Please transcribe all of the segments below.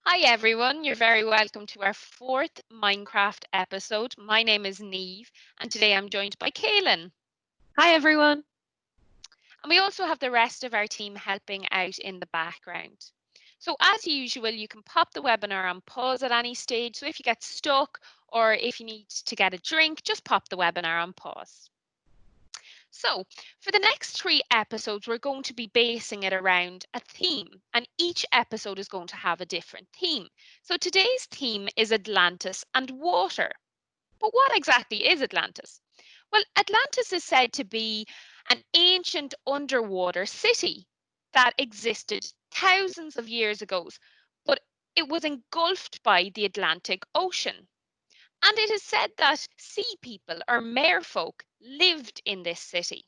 Hi everyone, you're very welcome to our fourth Minecraft episode. My name is Neve and today I'm joined by Kaylin. Hi, everyone. And we also have the rest of our team helping out in the background. So as usual, you can pop the webinar on pause at any stage. So if you get stuck or if you need to get a drink, just pop the webinar on pause. So for the next 3 episodes, we're going to be basing it around a theme, and each episode is going to have a different theme. So today's theme is Atlantis and water. But what exactly is Atlantis? Well, Atlantis is said to be an ancient underwater city that existed thousands of years ago, but it was engulfed by the Atlantic Ocean. And it is said that sea people or merfolk lived in this city.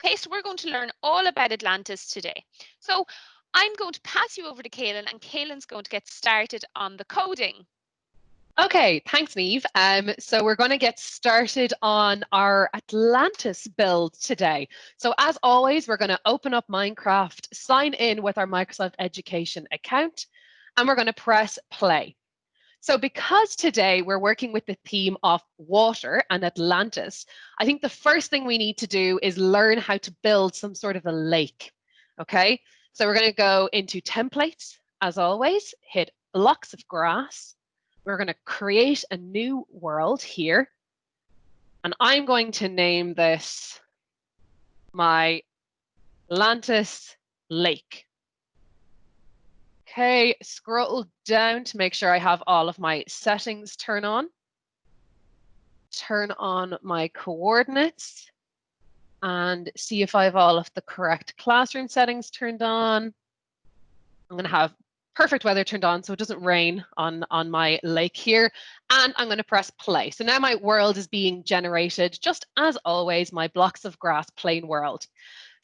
Okay, so we're going to learn all about Atlantis today. So I'm going to pass you over to Kaylin, and Kaylin's going to get started on the coding. Okay, thanks, Neve. So we're going to get started on our Atlantis build today. So as always, we're going to open up Minecraft, sign in with our Microsoft Education account, and we're going to press play. So because today we're working with the theme of water and Atlantis, I think the first thing we need to do is learn how to build some sort of a lake. Okay, so we're going to go into templates, as always, hit blocks of grass. We're going to create a new world here. And I'm going to name this my Atlantis Lake. Okay, scroll down to make sure I have all of my settings turned on. Turn on my coordinates and see if I have all of the correct classroom settings turned on. I'm going to have perfect weather turned on so it doesn't rain on my lake here. And I'm going to press play. So now my world is being generated, just as always, my blocks of grass plain world.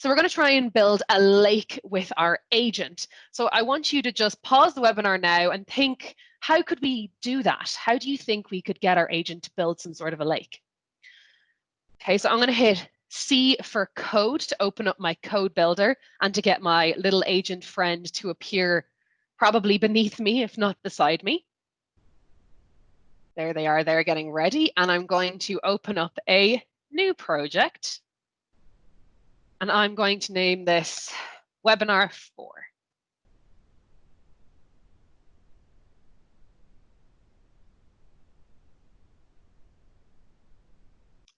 So we're going to try and build a lake with our agent. So I want you to just pause the webinar now and think, how could we do that? How do you think we could get our agent to build some sort of a lake? Okay, so I'm going to hit C for code to open up my code builder and to get my little agent friend to appear probably beneath me, if not beside me. There they are, they're getting ready. And I'm going to open up a new project. And I'm going to name this Webinar 4.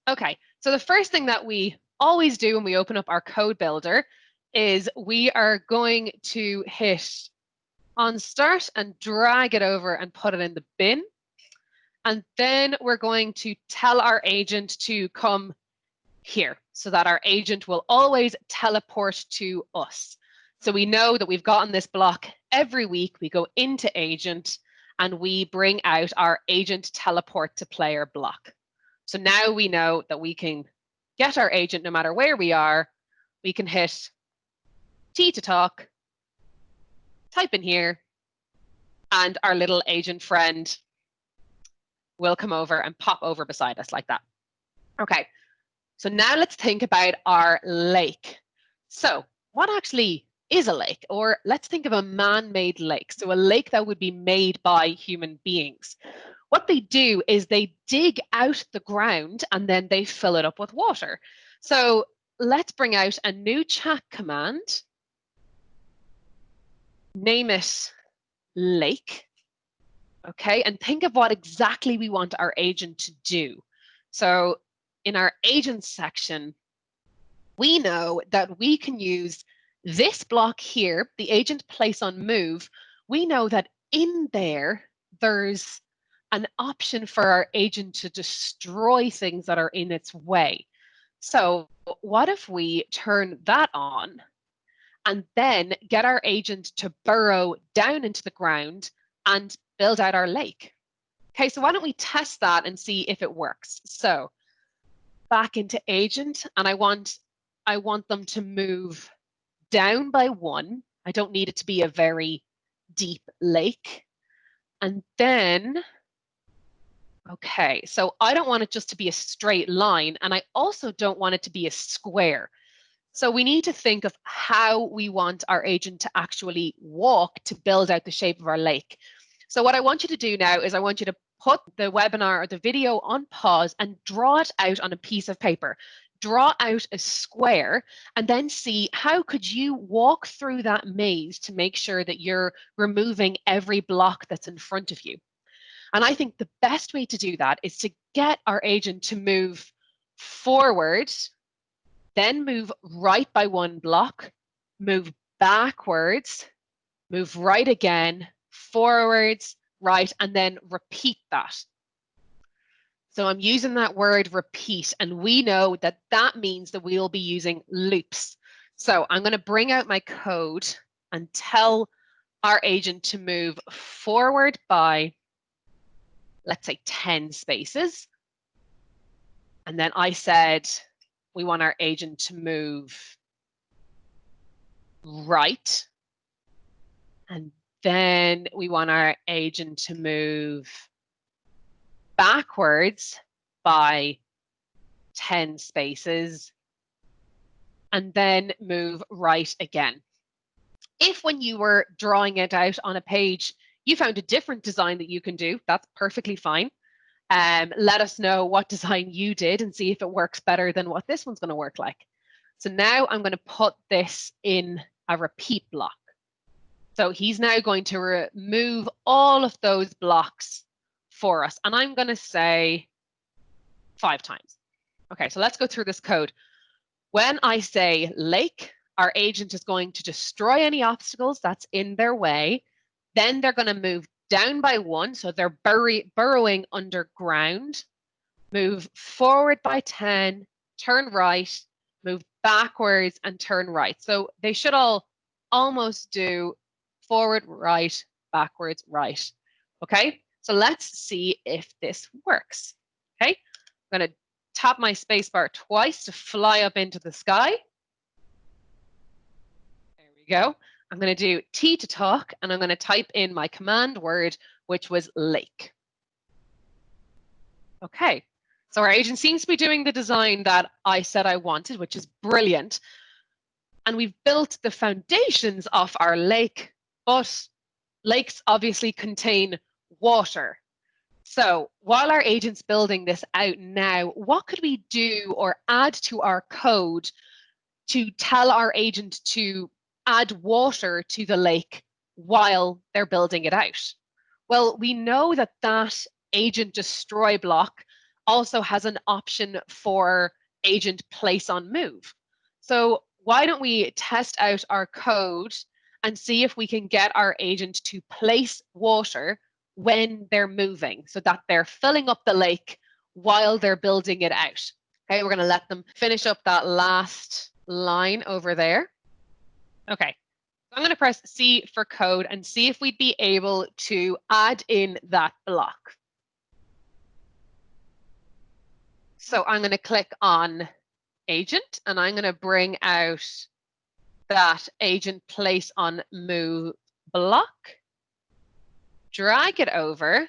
Okay, so the first thing that we always do when we open up our code builder is we are going to hit on start and drag it over and put it in the bin. And then we're going to tell our agent to come here so that our agent will always teleport to us. So we know that we've gotten this block every week. We go into agent and we bring out our agent teleport to player block. So now we know that we can get our agent no matter where we are. We can hit T to talk, type in here, and our little agent friend will come over and pop over beside us like that. Okay, so now let's think about our lake. So what actually is a lake? Or let's think of a man-made lake. So a lake that would be made by human beings. What they do is they dig out the ground and then they fill it up with water. So let's bring out a new chat command. Name it lake. Okay, and think of what exactly we want our agent to do. So in our agent section, we know that we can use this block here, the agent place on move. We know that in there, there's an option for our agent to destroy things that are in its way. So what if we turn that on and then get our agent to burrow down into the ground and build out our lake? Okay, so why don't we test that and see if it works? So back into agent, and I want them to move down by 1. I don't need it to be a very deep lake. And then, okay, so I don't want it just to be a straight line, and I also don't want it to be a square. So we need to think of how we want our agent to actually walk to build out the shape of our lake. So what I want you to do now is I want you to put the webinar or the video on pause and draw it out on a piece of paper. Draw out a square and then see how could you walk through that maze to make sure that you're removing every block that's in front of you. And I think the best way to do that is to get our agent to move forward, then move right by one block, move backwards, move right again, forwards, right, and then repeat that. So I'm using that word repeat, and we know that that means that we'll be using loops. So I'm going to bring out my code and tell our agent to move forward by, let's say, 10 spaces. And then I said we want our agent to move right. And then we want our agent to move backwards by 10 spaces. And then move right again. If when you were drawing it out on a page, you found a different design that you can do, that's perfectly fine. Let us know what design you did and see if it works better than what this one's going to work like. So now I'm going to put this in a repeat block. So he's now going to remove all of those blocks for us. And I'm going to say 5 times. Okay, so let's go through this code. When I say lake, our agent is going to destroy any obstacles that's in their way. Then they're going to move down by 1, so they're burrowing underground. Move forward by 10, turn right, move backwards and turn right. So they should all almost do forward, right, backwards, right. Okay, so let's see if this works. Okay, I'm going to tap my spacebar twice to fly up into the sky. There we go. I'm going to do T to talk, and I'm going to type in my command word, which was lake. Okay, so our agent seems to be doing the design that I said I wanted, which is brilliant. And we've built the foundations of our lake, but lakes obviously contain water. So while our agent's building this out now, what could we do or add to our code to tell our agent to add water to the lake while they're building it out? Well, we know that that agent destroy block also has an option for agent place on move. So why don't we test out our code and see if we can get our agent to place water when they're moving so that they're filling up the lake while they're building it out. Okay, we're going to let them finish up that last line over there. Okay, so I'm going to press C for code and see if we'd be able to add in that block. So I'm going to click on agent and I'm going to bring out that agent place on move block, drag it over.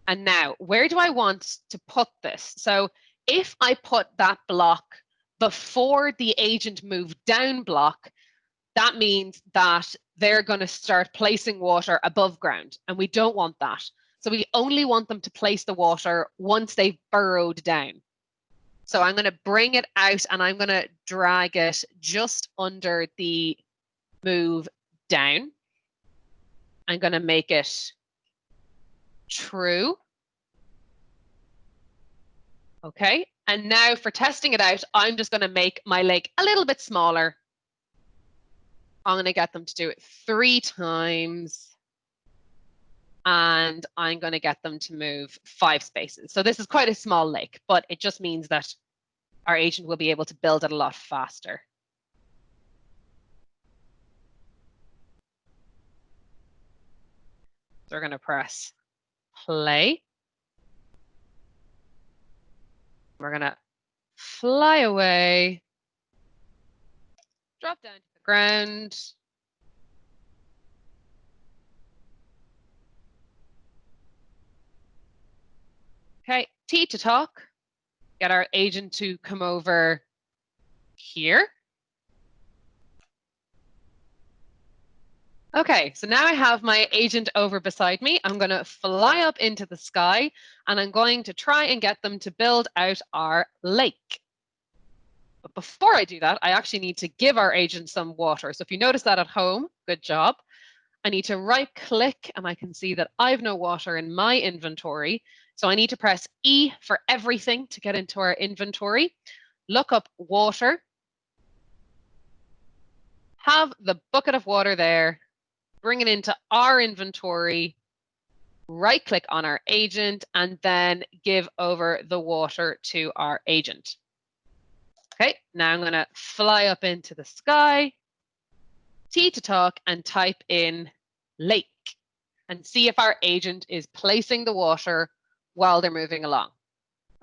And now, where do I want to put this? So if I put that block before the agent move down block, that means that they're going to start placing water above ground, and we don't want that. So we only want them to place the water once they've burrowed down. So I'm going to bring it out and I'm going to drag it just under the move down. I'm going to make it true. Okay, and now for testing it out, I'm just going to make my lake a little bit smaller. I'm going to get them to do it 3 times. And I'm going to get them to move 5 spaces. So this is quite a small lake, but it just means that our agent will be able to build it a lot faster. So we're going to press play. We're going to fly away, drop down to the ground. Okay, T to talk. Get our agent to come over here. Okay, so now I have my agent over beside me. I'm going to fly up into the sky and I'm going to try and get them to build out our lake. But before I do that, I actually need to give our agent some water. So if you notice that at home, good job. I need to right click and I can see that I have no water in my inventory. So I need to press E for everything to get into our inventory. Look up water. Have the bucket of water there. Bring it into our inventory. Right click on our agent and then give over the water to our agent. Okay, now I'm going to fly up into the sky, T to talk, and type in lake and see if our agent is placing the water while they're moving along.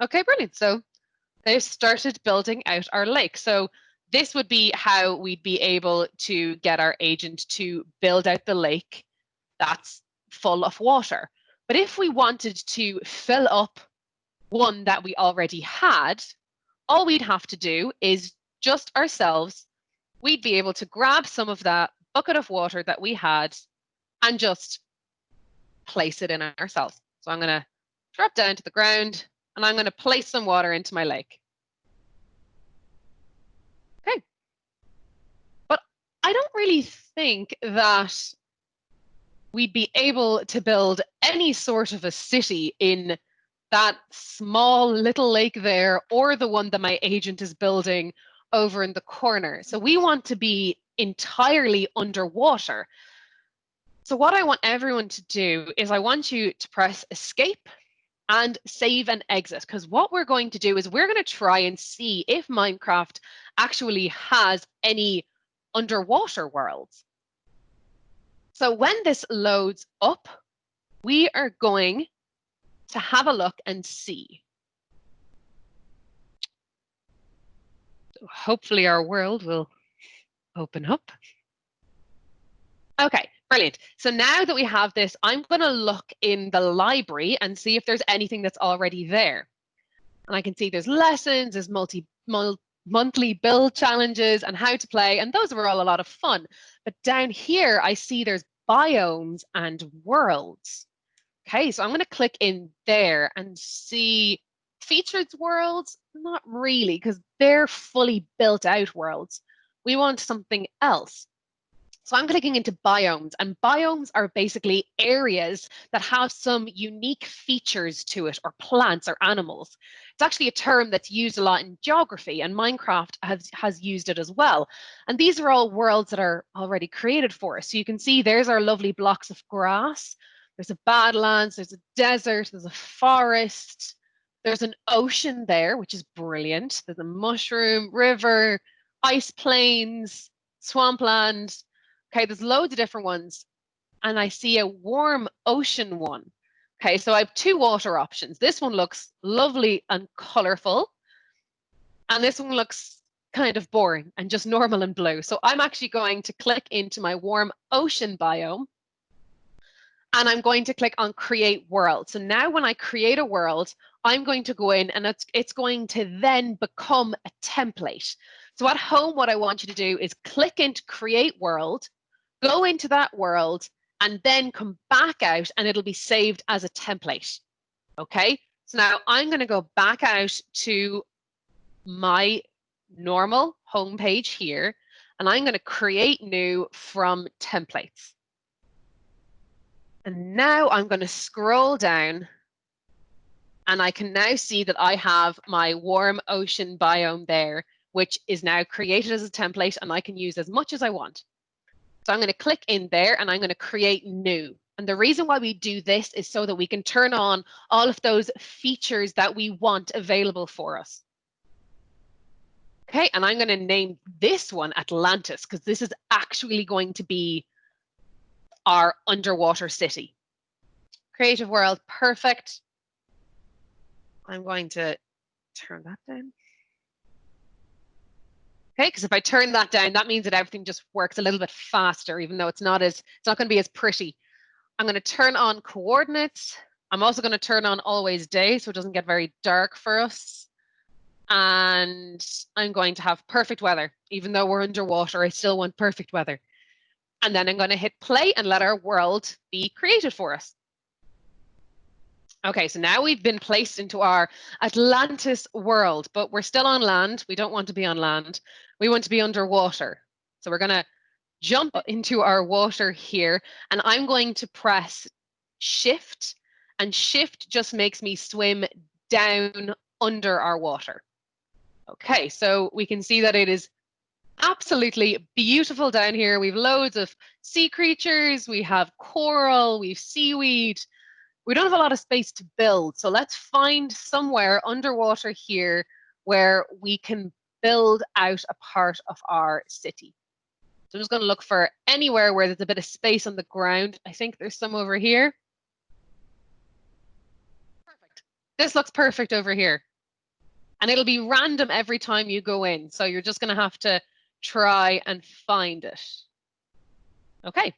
Okay, brilliant. So they've started building out our lake. So this would be how we'd be able to get our agent to build out the lake that's full of water. But if we wanted to fill up one that we already had, all we'd have to do is just ourselves, we'd be able to grab some of that bucket of water that we had and just place it in ourselves. So I'm going to drop down to the ground and I'm going to place some water into my lake. Okay. But I don't really think that we'd be able to build any sort of a city in that small little lake there or the one that my agent is building over in the corner. So we want to be entirely underwater. So what I want everyone to do is I want you to press escape and save and exit, because what we're going to do is we're going to try and see if Minecraft actually has any underwater worlds. So when this loads up, we are going to have a look and see. So hopefully our world will open up. Okay, brilliant. So now that we have this, I'm going to look in the library and see if there's anything that's already there. And I can see there's lessons, there's monthly build challenges and how to play, and those were all a lot of fun. But down here, I see there's biomes and worlds. Okay, so I'm going to click in there and see featured worlds. Not really, because they're fully built out worlds. We want something else. So I'm clicking into biomes, and biomes are basically areas that have some unique features to it, or plants or animals. It's actually a term that's used a lot in geography, and Minecraft has used it as well. And these are all worlds that are already created for us. So you can see there's our lovely blocks of grass. There's a badlands, there's a desert, there's a forest, there's an ocean there, which is brilliant. There's a mushroom, river, ice plains, swampland. Okay, there's loads of different ones. And I see a warm ocean one. Okay, so I have two water options. This one looks lovely and colorful. And this one looks kind of boring and just normal and blue. So I'm actually going to click into my warm ocean biome. And I'm going to click on create world. So now when I create a world, I'm going to go in and it's going to then become a template. So at home, what I want you to do is click into create world, go into that world, and then come back out and it'll be saved as a template. Okay, so now I'm going to go back out to my normal homepage here, and I'm going to create new from templates. And now I'm going to scroll down and I can now see that I have my warm ocean biome there, which is now created as a template and I can use as much as I want. So I'm going to click in there and I'm going to create new. And the reason why we do this is so that we can turn on all of those features that we want available for us. Okay, and I'm going to name this one Atlantis because this is actually going to be our underwater city. Creative world, perfect. I'm going to turn that down. Okay, because if I turn that down, that means that everything just works a little bit faster, even though it's not going to be as pretty. I'm going to turn on coordinates. I'm also going to turn on always day so it doesn't get very dark for us. And I'm going to have perfect weather. Even though we're underwater, I still want perfect weather. And then I'm going to hit play and let our world be created for us. Okay, so now we've been placed into our Atlantis world, but we're still on land. We don't want to be on land. We want to be underwater. So we're going to jump into our water here, and I'm going to press Shift, and Shift just makes me swim down under our water. Okay, so we can see that it is absolutely beautiful down here. We've loads of sea creatures, we have coral, we've seaweed. We don't have a lot of space to build, so let's find somewhere underwater here where we can build out a part of our city. So I'm just going to look for anywhere where there's a bit of space on the ground. I think there's some over here. Perfect. This looks perfect over here. And it'll be random every time you go in. So you're just going to have to try and find it. Okay.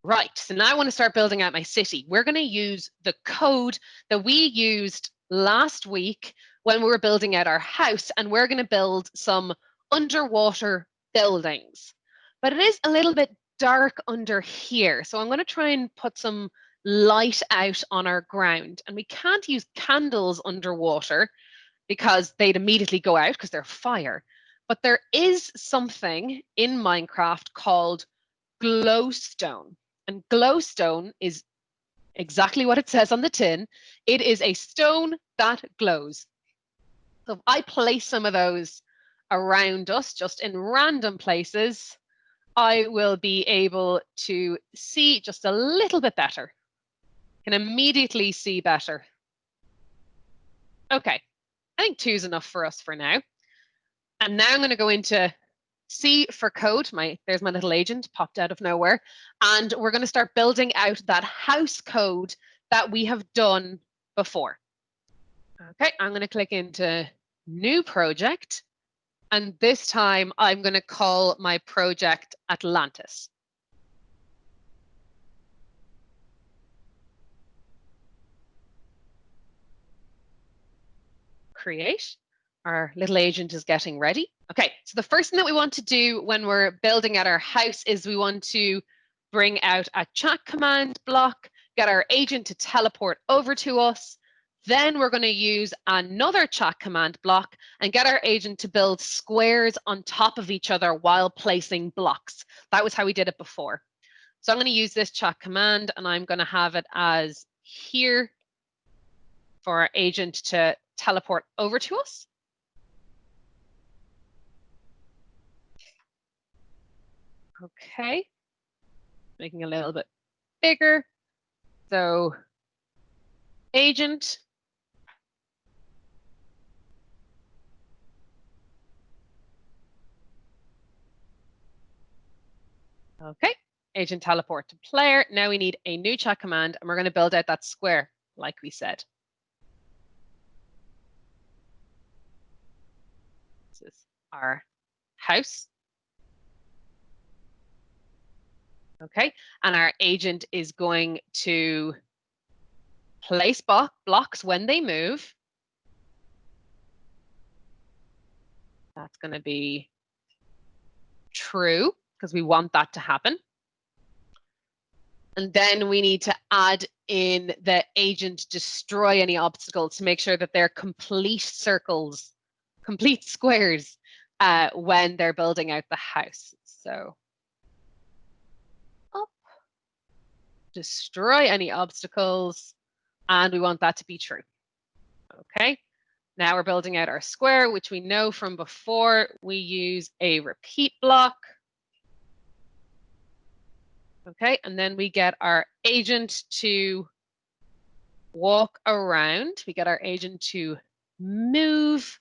Right, so now I want to start building out my city. We're going to use the code that we used last week when we were building out our house, and we're going to build some underwater buildings. But it is a little bit dark under here, so I'm going to try and put some light out on our ground. And we can't use candles underwater because they'd immediately go out because they're fire. But there is something in Minecraft called glowstone. And glowstone is exactly what it says on the tin. It is a stone that glows. So if I place some of those around us, just in random places, I will be able to see just a little bit better. Can immediately see better. Okay, I think 2 is enough for us for now. And now I'm going to go into C for code. There's my little agent popped out of nowhere. And we're going to start building out that house code that we have done before. Okay, I'm going to click into new project. And this time I'm going to call my project Atlantis. Create. Our little agent is getting ready. Okay, so the first thing that we want to do when we're building out our house is we want to bring out a chat command block, get our agent to teleport over to us. Then we're going to use another chat command block and get our agent to build squares on top of each other while placing blocks. That was how we did it before. So I'm going to use this chat command, and I'm going to have it as here for our agent to teleport over to us. Okay, making a little bit bigger. So agent. Okay, agent teleport to player. Now we need a new chat command, and we're going to build out that square like we said. This is our house. Okay, and our agent is going to place blocks when they move. That's going to be true because we want that to happen. And then we need to add in the agent destroy any obstacles to make sure that they're complete circles, complete squares when they're building out the house. So up, destroy any obstacles, and we want that to be true. Okay, now we're building out our square, which we know from before we use a repeat block. Okay, and then we get our agent to walk around. We get our agent to move.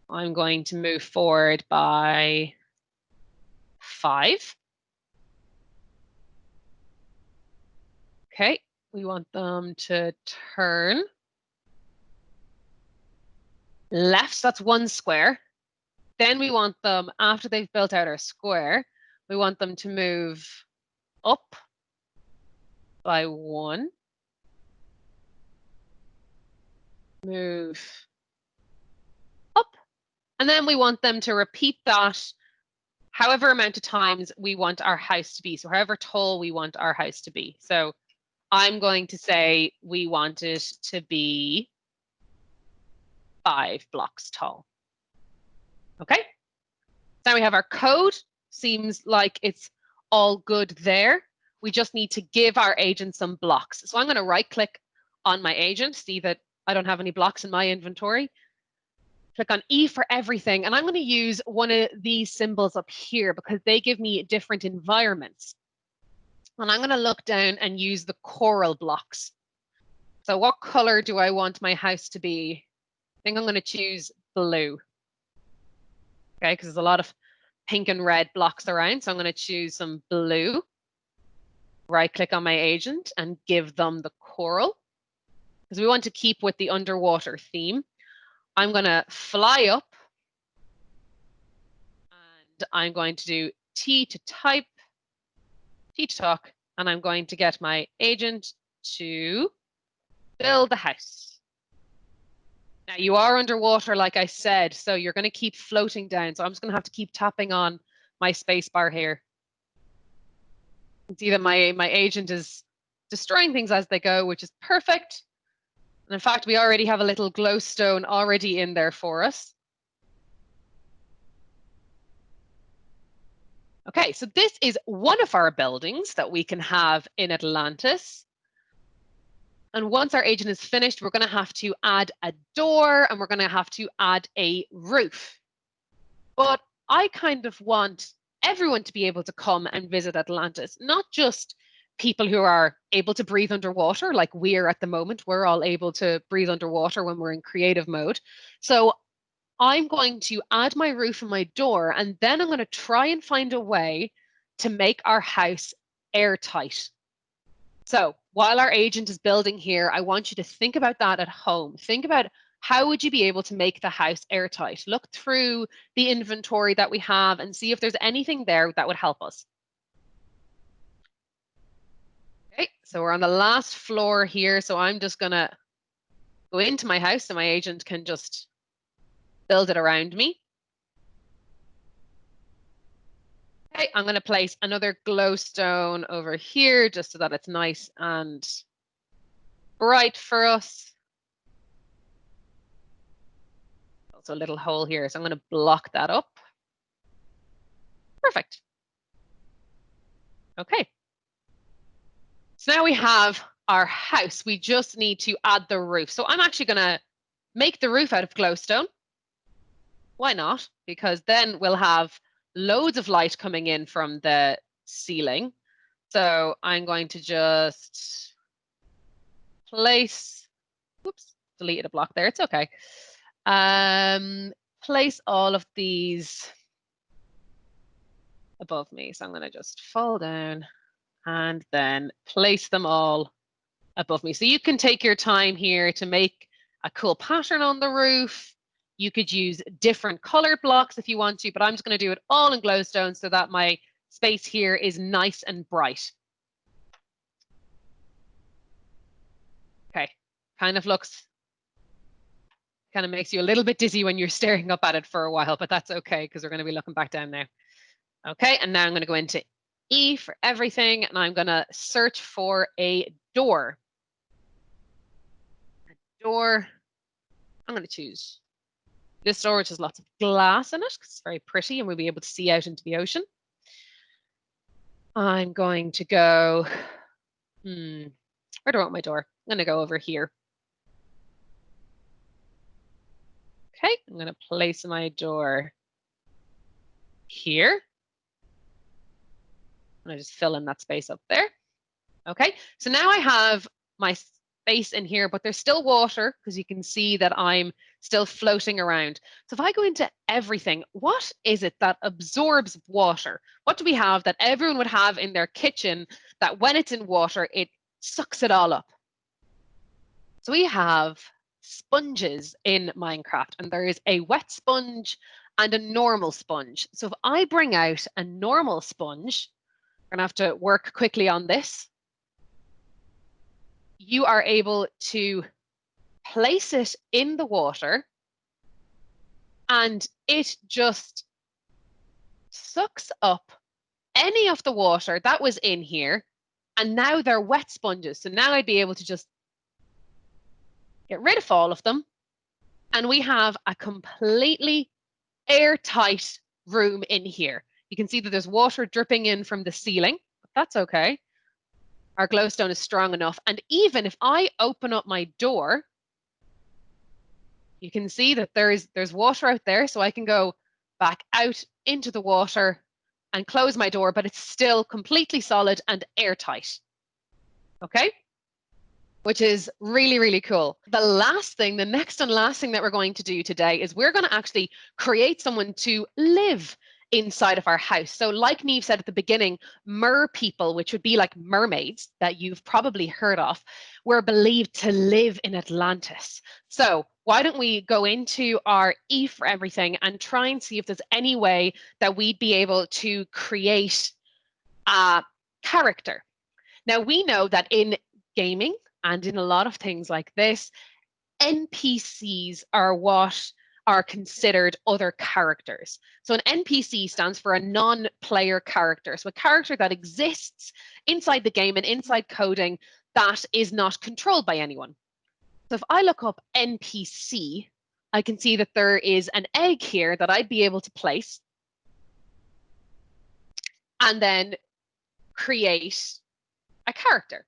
I'm going to move forward by 5. Okay, we want them to turn left. So that's 1 square. Then we want them, after they've built out our square, we want them to move up by 1. Move up And then we want them to repeat that however amount of times we want our house to be. So however tall we want our house to be. So I'm going to say we want it to be 5 blocks tall. Okay. Now we have our code. Seems like it's all good there. We just need to give our agent some blocks. So I'm going to right click on my agent, see that I don't have any blocks in my inventory. Click on E for everything. And I'm going to use one of these symbols up here because they give me different environments. And I'm going to look down and use the coral blocks. So what color do I want my house to be? I think I'm going to choose blue. Okay, because there's a lot of pink and red blocks around. So I'm going to choose some blue. Right click on my agent and give them the coral because we want to keep with the underwater theme. I'm going to fly up and I'm going to do T to type, T to talk, and I'm going to get my agent to build the house. Now you are underwater, like I said, so you're going to keep floating down. So I'm just going to have to keep tapping on my space bar here. You can see that my agent is destroying things as they go, which is perfect. And in fact, we already have a little glowstone already in there for us. Okay, so this is one of our buildings that we can have in Atlantis. And once our agent is finished, we're going to have to add a door and we're going to have to add a roof. But I kind of want everyone to be able to come and visit Atlantis, not just people who are able to breathe underwater like we are at the moment. We're all able to breathe underwater when we're in creative mode. So I'm going to add my roof and my door, and then I'm going to try and find a way to make our house airtight. So while our agent is building here, I want you to think about that at home. Think about how would you be able to make the house airtight? Look through the inventory that we have and see if there's anything there that would help us. Okay, so we're on the last floor here. So I'm just going to go into my house so my agent can just build it around me. Okay, I'm going to place another glowstone over here just so that it's nice and bright for us. Also a little hole here, so I'm going to block that up. Perfect. Okay. So now we have our house. We just need to add the roof. So I'm actually going to make the roof out of glowstone. Why not? Because then we'll have loads of light coming in from the ceiling. So I'm going to just place, whoops, deleted a block there. It's okay. Place all of these above me. So I'm going to just fall down and then place them all above me. So you can take your time here to make a cool pattern on the roof. You could use different colored blocks if you want to, but I'm just going to do it all in glowstone so that my space here is nice and bright. Okay, kind of makes you a little bit dizzy when you're staring up at it for a while, but that's okay because we're going to be looking back down now. Okay, and now I'm going to go into E for everything, and I'm going to search for a door. Door, I'm going to choose this door, which has lots of glass in it because it's very pretty and we'll be able to see out into the ocean. I'm going to go, where do I want my door? I'm going to go over here. Okay, I'm going to place my door here. And I just fill in that space up there. Okay, so now I have my space in here, but there's still water because you can see that I'm still floating around. So if I go into everything, what is it that absorbs water? What do we have that everyone would have in their kitchen that when it's in water, it sucks it all up? So we have sponges in Minecraft, and there is a wet sponge and a normal sponge. So if I bring out a normal sponge, we're going to have to work quickly on this. You are able to place it in the water and it just sucks up any of the water that was in here, and now they're wet sponges. So now I'd be able to just get rid of all of them, and we have a completely airtight room in here. You can see that there's water dripping in from the ceiling, but that's okay. Our glowstone is strong enough. And even if I open up my door, you can see that there's water out there, so I can go back out into the water and close my door, but it's still completely solid and airtight. Okay? Which is really, really cool. The next and last thing that we're going to do today is we're going to actually create someone to live inside of our house. So like Neve said at the beginning, mer people, which would be like mermaids that you've probably heard of, were believed to live in Atlantis. So why don't we go into our E for everything and try and see if there's any way that we'd be able to create a character. Now we know that in gaming, and in a lot of things like this, NPCs are what are considered other characters. So an NPC stands for a non-player character. So a character that exists inside the game and inside coding that is not controlled by anyone. So if I look up NPC, I can see that there is an egg here that I'd be able to place and then create a character.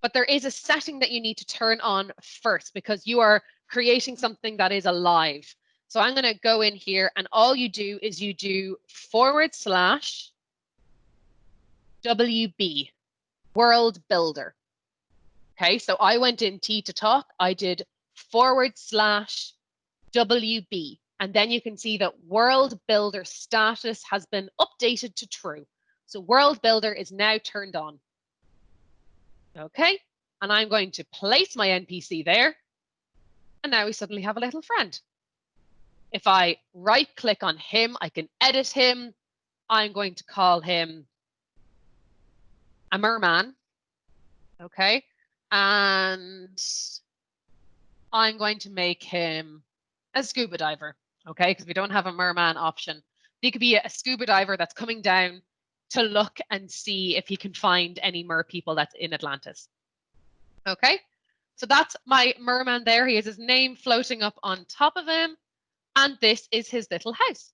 But there is a setting that you need to turn on first because you are creating something that is alive. So I'm going to go in here, and all you do is you do /WB, World Builder. Okay, so I went in T to talk, I did /WB, and then you can see that World Builder status has been updated to true. So World Builder is now turned on. Okay, and I'm going to place my NPC there. And now we suddenly have a little friend. If I right click on him, I can edit him. I'm going to call him a merman. Okay, and I'm going to make him a scuba diver. Okay, because we don't have a merman option. He could be a scuba diver that's coming down to look and see if he can find any mer people that's in Atlantis. Okay, so that's my merman there. He has his name floating up on top of him, and this is his little house.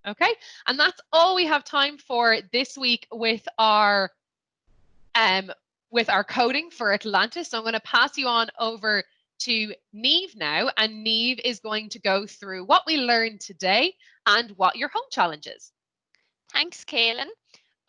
Okay, and that's all we have time for this week with our coding for Atlantis. So I'm going to pass you on over to Neve now, and Neve is going to go through what we learned today and what your home challenge is. Thanks, Kaylin.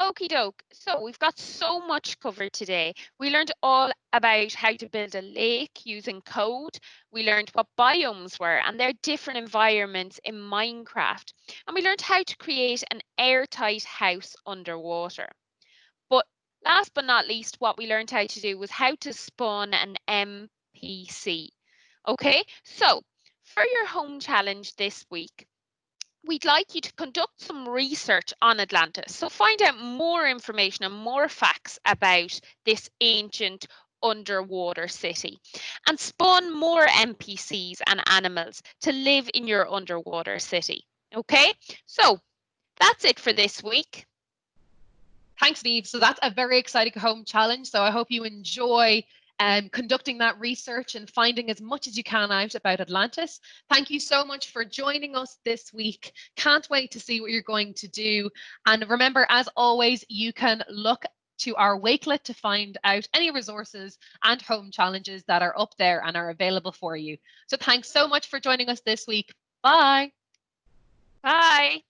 Okie doke. So we've got so much covered today. We learned all about how to build a lake using code. We learned what biomes were and their different environments in Minecraft. And we learned how to create an airtight house underwater. But last but not least, what we learned how to do was how to spawn an NPC. Okay, so for your home challenge this week, we'd like you to conduct some research on Atlantis. So find out more information and more facts about this ancient underwater city and spawn more NPCs and animals to live in your underwater city. Okay, so that's it for this week. Thanks, Neve. So that's a very exciting home challenge. So I hope you enjoy conducting that research and finding as much as you can out about Atlantis. Thank you so much for joining us this week. Can't wait to see what you're going to do. And remember, as always, you can look to our Wakelet to find out any resources and home challenges that are up there and are available for you. So thanks so much for joining us this week. Bye. Bye.